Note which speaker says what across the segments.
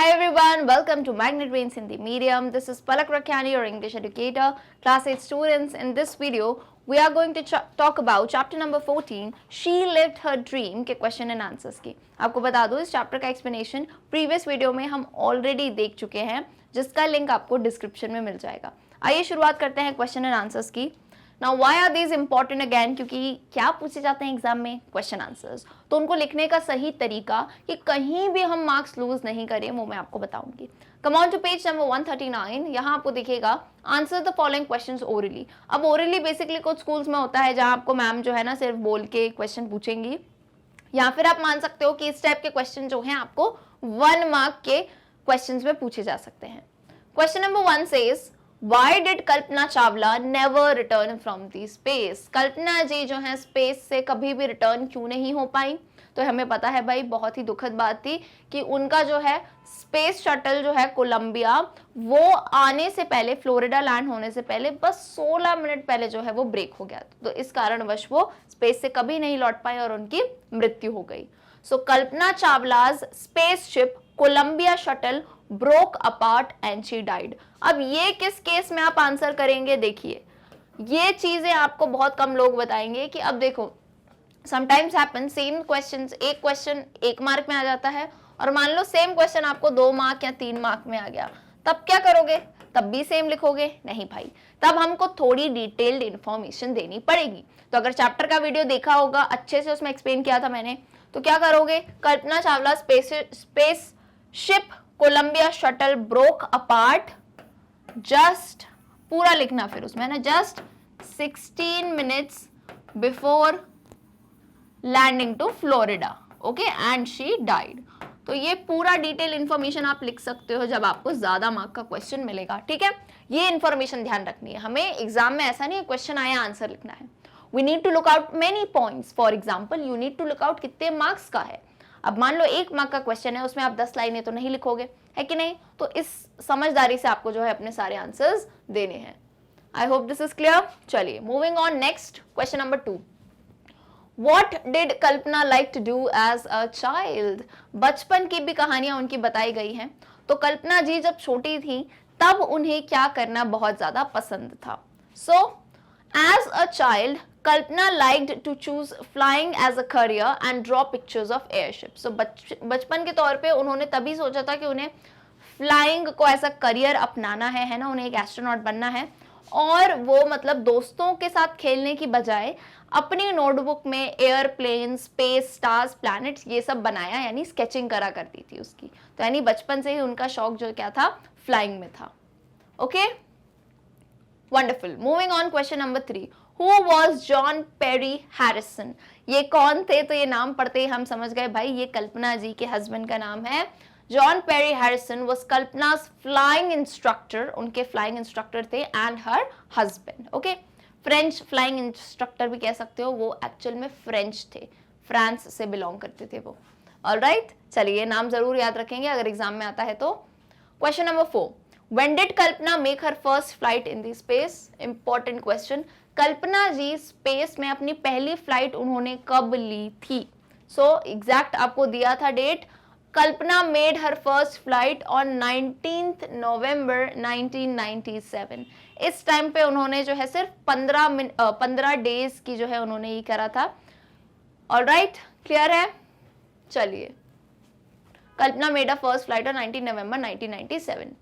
Speaker 1: Hi everyone, welcome to Magnet Brains Hindi Medium. This is Palak Rakhani, your English educator, class 8 students. In this video, we are going to talk about chapter number 14, She Lived Her Dream के question and answers की. आपको बता दूं इस chapter का explanation previous video में हम already देख चुके हैं, जिसका link आपको description में मिल जाएगा. आइए शुरुआत करते हैं question and answers की. Now why are these important again? क्योंकि क्या पूछे जाते हैं एग्जाम में क्वेश्चन आंसर्स, तो उनको लिखने का सही तरीका कि कहीं भी हम मार्क्स लूज नहीं करें वो मैं आपको बताऊंगी. Come on to page number 139. यहाँ आपको दिखेगा answer the following questions orally. अब ओरली बेसिकली कुछ स्कूल्स में होता है जहाँ आपको मैम जो है ना सिर्फ बोल के क्वेश्चन पूछेंगी, या फिर आप मान सकते हो कि इस टाइप के क्वेश्चन जो हैं आपको 1 मार्क के क्वेश्चन में पूछे जा सकते हैं. Question number 1 says Why did Kalpana Chawla never return from the space? कल्पना जी जो है स्पेस से कभी भी रिटर्न क्यों नहीं हो पाई? तो हमें पता है भाई बहुत ही दुखद बात थी कि उनका जो है स्पेस शटल जो है कोलंबिया वो आने से पहले, फ्लोरिडा लैंड होने से पहले बस 16 मिनट पहले जो है वो ब्रेक हो गया. तो इस कारणवश वो स्पेस से कभी नहीं लौट पाए और उनकी मृत्यु हो गई. So Kalpana Chawla's spaceship Columbia shuttle broke apart and she died. अब ये किस केस में आप आंसर करेंगे? देखिए ये चीजें आपको बहुत कम लोग बताएंगे कि अब देखो समटाइम्स हैपन सेम क्वेश्चंस, एक क्वेश्चन 1 मार्क में आ जाता है और मान लो सेम क्वेश्चन आपको 2 मार्क या 3 मार्क में आ गया, तब क्या करोगे? तब भी सेम लिखोगे? नहीं भाई, तब हमको थोड़ी डिटेल्ड इंफॉर्मेशन देनी पड़ेगी. तो अगर चैप्टर का वीडियो देखा होगा अच्छे से, उसमें एक्सप्लेन किया था मैंने, तो क्या करोगे? Kalpana Chawla space ship Columbia shuttle broke apart, just पूरा लिखना फिर उसमें ना, just 16 minutes before landing to Florida, okay, and she died. तो ये पूरा डिटेल इंफॉर्मेशन आप लिख सकते हो जब आपको ज्यादा मार्क का क्वेश्चन मिलेगा. ठीक है, ये इंफॉर्मेशन ध्यान रखनी है. हमें एग्जाम में ऐसा नहीं क्वेश्चन आया आंसर लिखना है. We need to look out many points. For example you need to look out कितने मार्क्स का है. अब मान लो 1 मार्क का क्वेश्चन है, उसमें आप 10 लाइनें तो नहीं लिखोगे, है कि नहीं? तो इस समझदारी से आपको जो है अपने सारे आंसर्स देने हैं. I hope this is clear. चलिए moving on. Next question number 2. What did Kalpana like to do as a child? बचपन की भी कहानियां उनकी बताई गई हैं. तो कल्पना जी जब छोटी थी तब उन्हें क्या करना बहुत ज्यादा पसंद था. So as a child Kalpana liked to choose flying as a career and draw pictures of airships. So बचपन के तौर पे उन्होंने तभी सोचा था कि उन्हें फ्लाइंग को ऐसा करियर अपनाना है ना, उन्हें एक एस्ट्रोनॉट बनना है. और वो मतलब दोस्तों के साथ खेलने की बजाय अपनी नोटबुक में एयरप्लेन, स्पेस, स्टार्स, प्लैनेट्स ये सब बनाया, यानी स्केचिंग करा करती थी उसकी. तो यानी बचपन से ही उनका शौक जो क्या था, फ्लाइंग में था. Okay, wonderful. Moving on. Question number 3. Who was John Perry Harrison? ये कौन थे? तो ये नाम पढ़ते ही हम समझ गए भाई ये कल्पना जी के हस्बैंड का नाम है. John Perry Harrison was Kalpana's flying instructor, उनके फ्लाइंग इंस्ट्रक्टर थे, and her husband. Okay, French flying instructor भी कह सकते हो, वो एक्चुअल में फ्रेंच थे, फ्रांस से बिलोंग करते थे वो. ऑलराइट, चलिए नाम जरूर याद रखेंगे अगर एग्जाम में आता है तो. Question number 4. When did Kalpana make her first flight in the space? Important question. Kalpana ji space में अपनी पहली फ्लाइट उन्होंने कब ली थी? सो एग्जैक्ट आपको दिया था date. Kalpana made her first flight on 19 November 1997. इस टाइम पे उन्होंने जो है सिर्फ 15 डेज की जो है उन्होंने ये करा था. ऑलराइट, क्लियर है? चलिए, Kalpana made a first flight on 19 November 1997.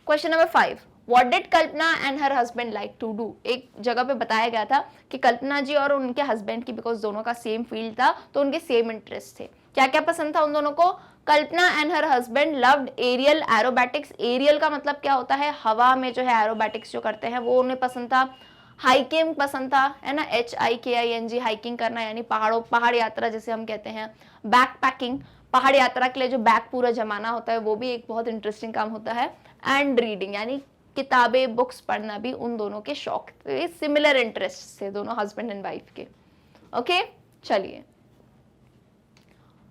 Speaker 1: Question number 5. What did Kalpana and her husband like to do? एक जगह पे बताया गया था कि कल्पना जी और उनके हस्बैंड की, बिकॉज दोनों का सेम फील्ड था तो उनके सेम इंटरेस्ट थे. क्या क्या पसंद था उन दोनों को? Kalpana and her husband loved aerial aerobatics. Aerial का मतलब क्या होता है? हवा में जो है एरोबैटिक्स जो करते हैं वो उन्हें पसंद था. हाइकिंग पसंद था, है ना, HIKING, हाइकिंग करना यानी पहाड़ यात्रा जिसे हम कहते हैं. बैक पैकिंग, पहाड़ यात्रा के लिए जो बैग पूरा जमाना होता है वो भी एक बहुत इंटरेस्टिंग काम होता है. एंड रीडिंग यानी किताबें, बुक्स पढ़ना भी उन दोनों के शौक थे. सिमिलर इंटरेस्ट थे दोनों हस्बैंड एंड वाइफ के. ओके, चलिए.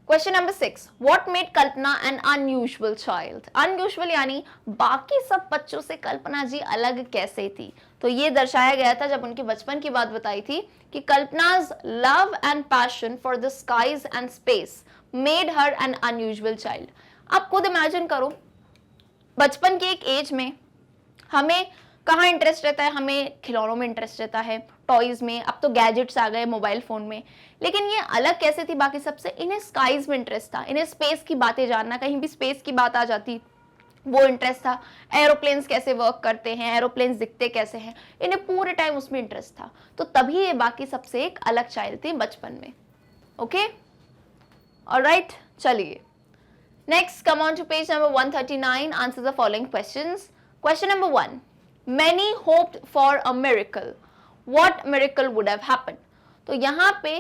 Speaker 1: Question number 6. What made Kalpana N unusual child? Unusual यानी बाकी सब बच्चों से कल्पना जी अलग कैसे थी? तो ये दर्शाया गया था जब उनके बचपन की बात बताई थी कि Kalpana's love and passion for the skies and space made her an unusual child. आप खुद इमेजिन करो बचपन की एक एज में हमें कहाँ इंटरेस्ट रहता है, हमें खिलौनों में इंटरेस्ट रहता है, टॉयज में, अब तो गैजेट्स आ गए मोबाइल फोन में। लेकिन ये अलग कैसे थी बाकी सबसे, इन्हें स्काईज में इंटरेस्ट था, इन्हें स्पेस की बातें जानना, कहीं भी स्पेस की बात आ जाती वो इंटरेस्ट था, एरोप्लेन्स कैसे वर्क करते हैं, एरोप्लेन्स दिखते कैसे हैं, इन्हें पूरे टाइम उसमें इंटरेस्ट था। तो तभी ये बाकी सबसे एक अलग चाइल्ड थी बचपन में। ओके, ऑलराइट, चलिए next come on to page number 139, answer the following questions. Question number 1, many hoped for a miracle, what miracle would have happened? तो यहाँ पे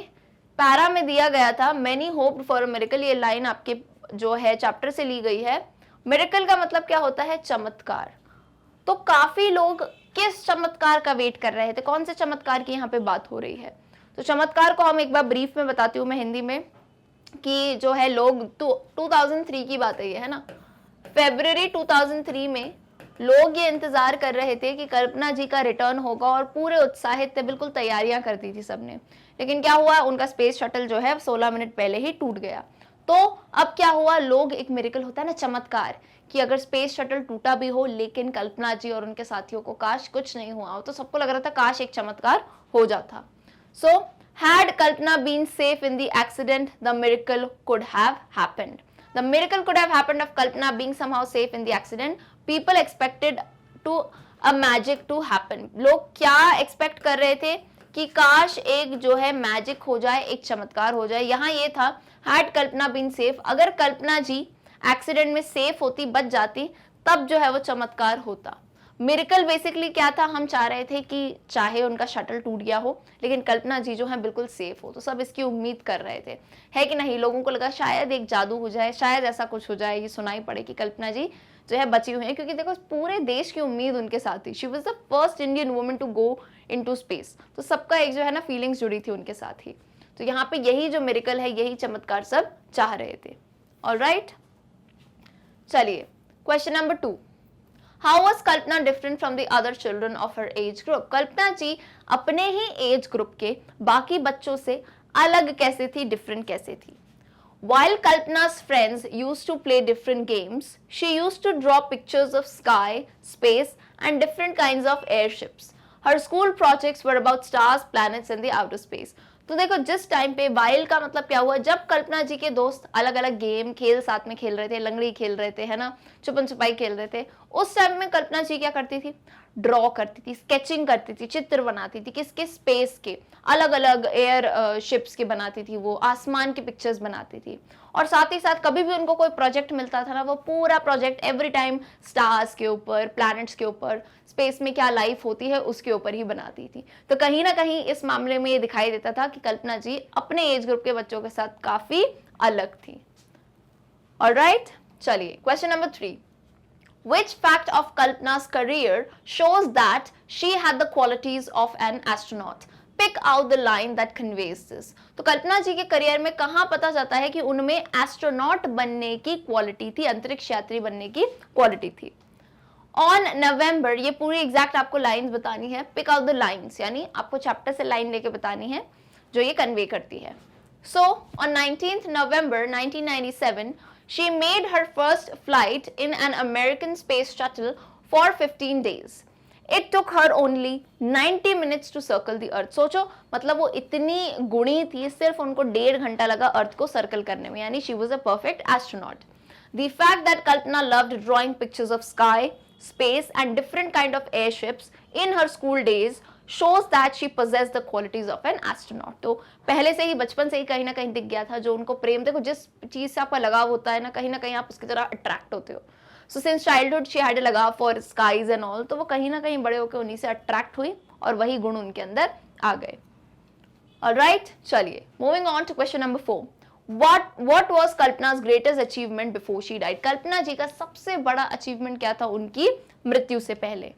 Speaker 1: पैरा में दिया गया था many hoped for a miracle, ये लाइन आपके जो है चैप्टर से ली गई है। मिरेकल का मतलब क्या होता है, चमत्कार। तो काफी लोग किस चमत्कार का वेट कर रहे थे, कौन से चमत्कार की यहाँ पे बात हो रही है? तो चमत्कार को हम एक बार ब्रीफ में बताती हूँ मैं हिंदी में, कि जो है लोग 2003 की बात है ना, फरवरी 2003 में लोग ये इंतजार कर रहे थे कि कल्पना जी का रिटर्न होगा और पूरे उत्साहित थे, बिल्कुल तैयारियां कर दी थी सबने। लेकिन क्या हुआ, उनका स्पेस शटल जो है 16 मिनट पहले ही टूट गया। तो अब क्या हुआ, लोग, एक मिरेकल होता है ना, चमत्कार, कि अगर स्पेस शटल टूटा भी हो लेकिन कल्पना जी और उनके साथियों को काश कुछ नहीं हुआ हो, तो सबको लग रहा था काश एक चमत्कार हो जाता। So had Kalpana been safe in the accident, the miracle could have happened. The miracle could have happened of Kalpana being somehow safe in the accident. People expected to a magic to happen. लोग क्या expect कर रहे थे कि काश एक जो है मैजिक हो जाए, एक चमत्कार हो जाए। यहाँ ये था had कल्पना been safe, अगर कल्पना जी एक्सीडेंट में सेफ होती, बच जाती, तब जो है वो चमत्कार होता। मिरेकल बेसिकली क्या था, हम चाह रहे थे कि चाहे उनका शटल टूट गया हो लेकिन कल्पना जी जो है बिल्कुल सेफ हो। तो सब इसकी उम्मीद कर रहे थे, है कि नहीं? लोगों को लगा शायद एक जादू हो जाए, शायद ऐसा कुछ हो जाए, ये सुनाई पड़े कि कल्पना जी जो है बची हुई है, क्योंकि देखो पूरे देश की उम्मीद उनके साथ थी। She was the first Indian woman to go into space. तो सबका एक जो है ना फीलिंग्स जुड़ी थी उनके साथ ही। तो यहाँ पे यही जो मिरेकल है, यही चमत्कार सब चाह रहे थे। ऑलराइट, चलिए question number 2, How was Kalpana different from the other children of her age group? कल्पना जी अपने ही एज ग्रुप के बाकी बच्चों से अलग कैसे थी, डिफरेंट कैसे थी? While Kalpana's friends used to play different games, she used to draw pictures of sky, space, and different kinds of airships. Her school projects were about stars, planets, and the outer space. तो देखो जिस time पे, while का मतलब क्या हुआ, जब कल्पना जी के दोस्त अलग अलग गेम खेल साथ में खेल रहे थे, लंगड़ी खेल रहे थे, है ना, छुपन छुपाई खेल रहे थे, उस टाइम में कल्पना जी क्या करती थी, ड्रॉ करती थी, स्केचिंग करती थी, चित्र बनाती थी, किसके, स्पेस के, अलग अलग एयर शिप्स के बनाती थी, वो आसमान की पिक्चर्स बनाती थी। और साथ ही साथ कभी भी उनको कोई प्रोजेक्ट मिलता था ना, वो पूरा प्रोजेक्ट एवरी टाइम स्टार्स के ऊपर, प्लैनेट्स के ऊपर, स्पेस में क्या लाइफ होती है उसके ऊपर ही बनाती थी। तो कहीं ना कहीं इस मामले में ये दिखाई देता था कि कल्पना जी अपने एज ग्रुप के बच्चों के साथ काफी अलग थी। ऑलराइट, चलिए question number 3, Which fact of Kalpana's career shows that she had the qualities of an astronaut? Pick out the line that conveys this. तो कल्पना जी के करियर में कहाँ पता जाता है कि उनमें एस्ट्रोनॉट बनने की क्वालिटी थी, अंतरिक्ष यात्री बनने की क्वालिटी थी? ऑन नवंबर, ये पूरी एग्जैक्ट आपको लाइंस बतानी है, पिक आउट द लाइंस, यानी आपको चैप्टर से लाइन लेके बतानी है जो ये कन्वे करती है। So on 19th November 1997, she made her first flight in an American space shuttle for 15 days. It took her only 90 minutes to circle the earth. सोचो, मतलब वो इतनी गुणी थी, सिर्फ उनको 1.5 घंटा लगा अर्थ को सर्कल करने में, यानी she was a perfect astronaut. The fact that Kalpana loved drawing pictures of sky, space and different kind of airships in her school days shows that she possessed the qualities of an astronaut. तो पहले से ही, बचपन से ही कहीं ना कहीं दिख गया था, जो उनको प्रेम, देखो जिस चीज से आपका लगाव होता है ना कहीं आप उसकी तरह अट्रैक्ट होते हो। So since childhood she had a लगाव फॉर स्काईज एंड ऑल, तो वो कहीं ना कहीं बड़े होकर उन्हीं से अट्रैक्ट हुई और वही गुण उनके अंदर आ गए। ऑलराइट, चलिए moving on to question number 4, what was Kalpana's greatest achievement before she died? Kalpana ji का सबसे बड़ा अचीवमेंट क्या था उनकी मृत्यु से पहले?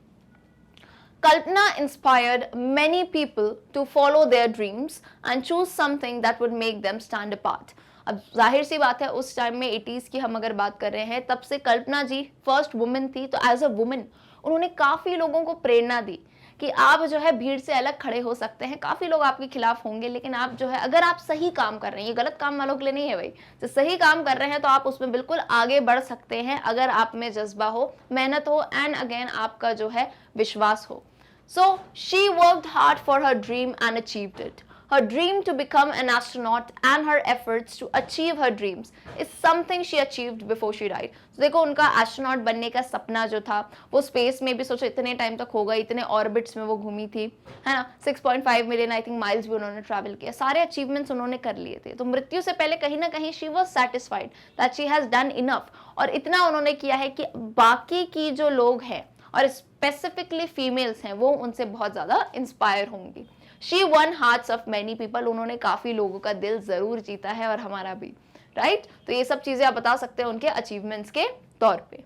Speaker 1: Kalpana inspired many people to follow their dreams and choose something that would make them stand apart. अब जाहिर सी बात है, उस टाइम में 80s की हम अगर बात कर रहे हैं, तब से कल्पना जी फर्स्ट वुमेन थी, तो एज अ वुमेन उन्होंने काफी लोगों को प्रेरणा दी कि आप जो है भीड़ से अलग खड़े हो सकते हैं। काफ़ी लोग आपके खिलाफ होंगे, लेकिन आप जो है अगर आप सही काम कर रहे हैं, ये गलत काम वालों के लिए नहीं है भाई, जो सही काम कर रहे हैं तो आप उसमें बिल्कुल आगे बढ़ सकते हैं अगर आप में जज्बा हो, मेहनत हो एंड अगेन आपका जो है विश्वास हो। So she worked hard for her dream and achieved it. Her dream to become an astronaut and her efforts to achieve her dreams is something she achieved before she died. So देखो उनका astronaut बनने का सपना जो था वो space में भी सोचो इतने टाइम तक होगा, इतने ऑर्बिट्स में वो घूमी थी, है ना, 6.5 मिलियन आई थिंक माइल्स भी उन्होंने ट्रैवल किया, सारे अचीवमेंट्स उन्होंने कर लिए थे। तो मृत्यु से पहले कहीं ना कहीं she was satisfied that she has done enough, और इतना उन्होंने किया है कि बाकी की जो लोग हैं और स्पेसिफिकली फीमेल्स हैं वो उनसे बहुत ज्यादा इंस्पायर होंगी। She one hearts of many people, उन्होंने काफी लोगों का दिल जरूर जीता है और हमारा भी, राइट। तो ये सब चीजें आप बता सकते हैं उनके अचीवमेंट्स के तौर पे।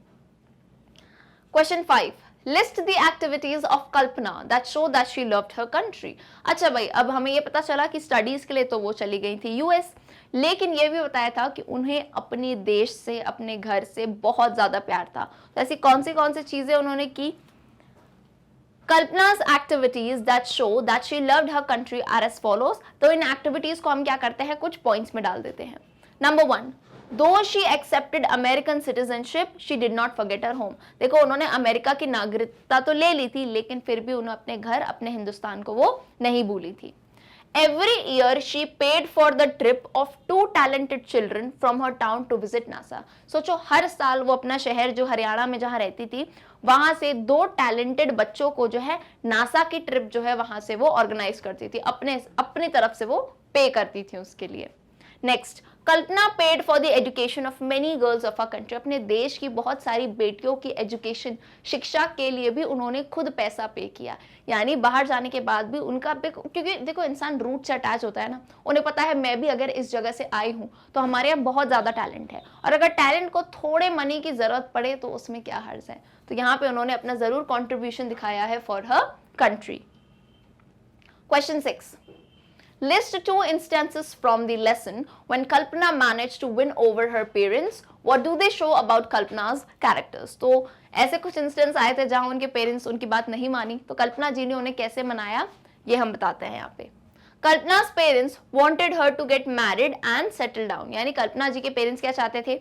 Speaker 1: Question 5, list the activities of Kalpana that show that she loved her country. अच्छा भाई, अब हमें ये पता चला कि स्टडीज के लिए तो वो चली गई थी यूएस, लेकिन ये भी बताया था कि उन्हें अपने देश से, अपने घर से बहुत ज्यादा प्यार था। तो ऐसी कौन सी चीजें उन्होंने की? Kalpana's activities that show that she loved her country are as follows. तो इन एक्टिविटीज को हम क्या करते हैं, कुछ पॉइंट्स में डाल देते हैं। नंबर 1, दो she accepted American citizenship she did not forget her home. देखो उन्होंने अमेरिका की नागरिकता तो ले ली थी, लेकिन फिर भी उन्होंने अपने घर, अपने हिंदुस्तान को वो नहीं भूली थी। Every year she paid for the trip of 2 talented children from her town to visit NASA. सोचो हर साल वो अपना शहर जो हरियाणा में जहां रहती थी वहां से 2 टैलेंटेड बच्चों को जो है नासा की ट्रिप जो है वहां से वो ऑर्गेनाइज करती थी, अपनी तरफ से वो पे करती थी उसके लिए। Next, Kalpana paid for the education of many girls of our country. अपने देश की बहुत सारी बेटियों की एजुकेशन, शिक्षा के लिए भी उन्होंने खुद पैसा पे किया। यानी बाहर जाने के बाद भी उनका, क्योंकि देखो इंसान रूट से अटैच होता है ना, उन्हें पता है मैं भी अगर इस जगह से आई हूँ तो हमारे यहाँ बहुत ज्यादा टैलेंट है, और अगर टैलेंट को थोड़े मनी की जरूरत पड़े तो उसमें क्या हर्ज है। तो यहाँ पे उन्होंने अपना जरूर कॉन्ट्रीब्यूशन दिखाया है for her country. Question 6, list 2 instances from the lesson when Kalpana managed to win over her parents. What do they show about Kalpana's characters? तो ऐसे कुछ इंस्टेंस आए थे जहां उनके पेरेंट्स उनकी बात नहीं मानी, तो कल्पना जी ने उन्हें कैसे मनाया ये हम बताते हैं यहाँ पे। कल्पना's parents wanted her to get married and settle down। यानी कल्पना जी के पेरेंट्स क्या चाहते थे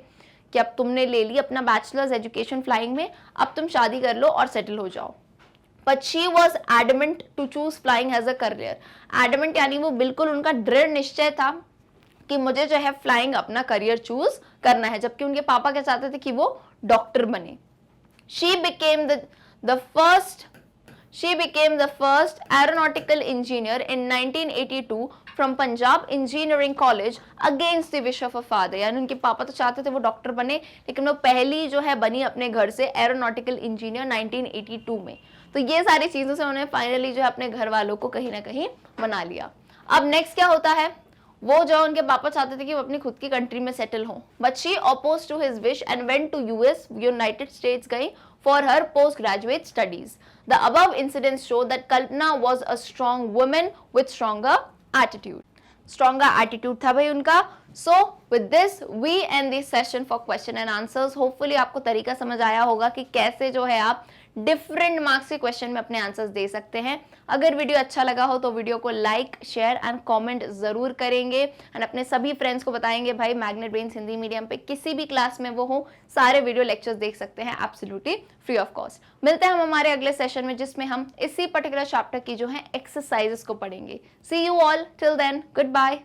Speaker 1: कि अब तुमने ले ली अपना बैचलर्स एजुकेशन फ्लाइंग में, अब तुम शादी कर लो और सेटल हो जाओ। But she was adamant to choose flying as a career. Adamant यानी वो बिल्कुल उनका दृढ़ निश्चय था कि मुझे जो है फ्लाइंग अपना करियर चूज करना है, जबकि उनके पापा क्या चाहते थे कि वो डॉक्टर बने। She became the first aeronautical engineer in 1982 from Punjab Engineering College against the wish of her father। यानी उनके पापा तो चाहते थे वो डॉक्टर बने, लेकिन वो पहली जो है बनी अपने घर से एरोनॉटिकल इंजीनियर 1982 में। तो ये सारी चीजों से उन्होंने फाइनली जो है अपने घर वालों को कहीं ना कहीं मना लिया। अब नेक्स्ट क्या होता है, वो जो उनके पापा चाहते थे कि वो अपनी खुद की कंट्री में सेटल हो, but she opposed to his wish and went to US, United States गई for her post graduate studies. The above incidents show that Kalpana was a strong woman with stronger attitude था भाई उनका। So with this we end this session for question and answers. Hopefully आपको तरीका समझ आया होगा कि कैसे जो है आप डिफरेंट मार्क्स के क्वेश्चन में अपने आंसर्स दे सकते हैं। अगर वीडियो अच्छा लगा हो तो वीडियो को लाइक, शेयर एंड कमेंट जरूर करेंगे एंड अपने सभी फ्रेंड्स को बताएंगे भाई मैग्नेट ब्रेन्स हिंदी मीडियम पे किसी भी क्लास में वो हो, सारे वीडियो लेक्चर्स देख सकते हैं एब्सोल्युटली फ्री ऑफ कॉस्ट। मिलते हैं हम हमारे अगले सेशन में जिसमें हम इसी पर्टिकुलर चैप्टर की जो है एक्सरसाइजेस को पढ़ेंगे। See you all till then, good bye.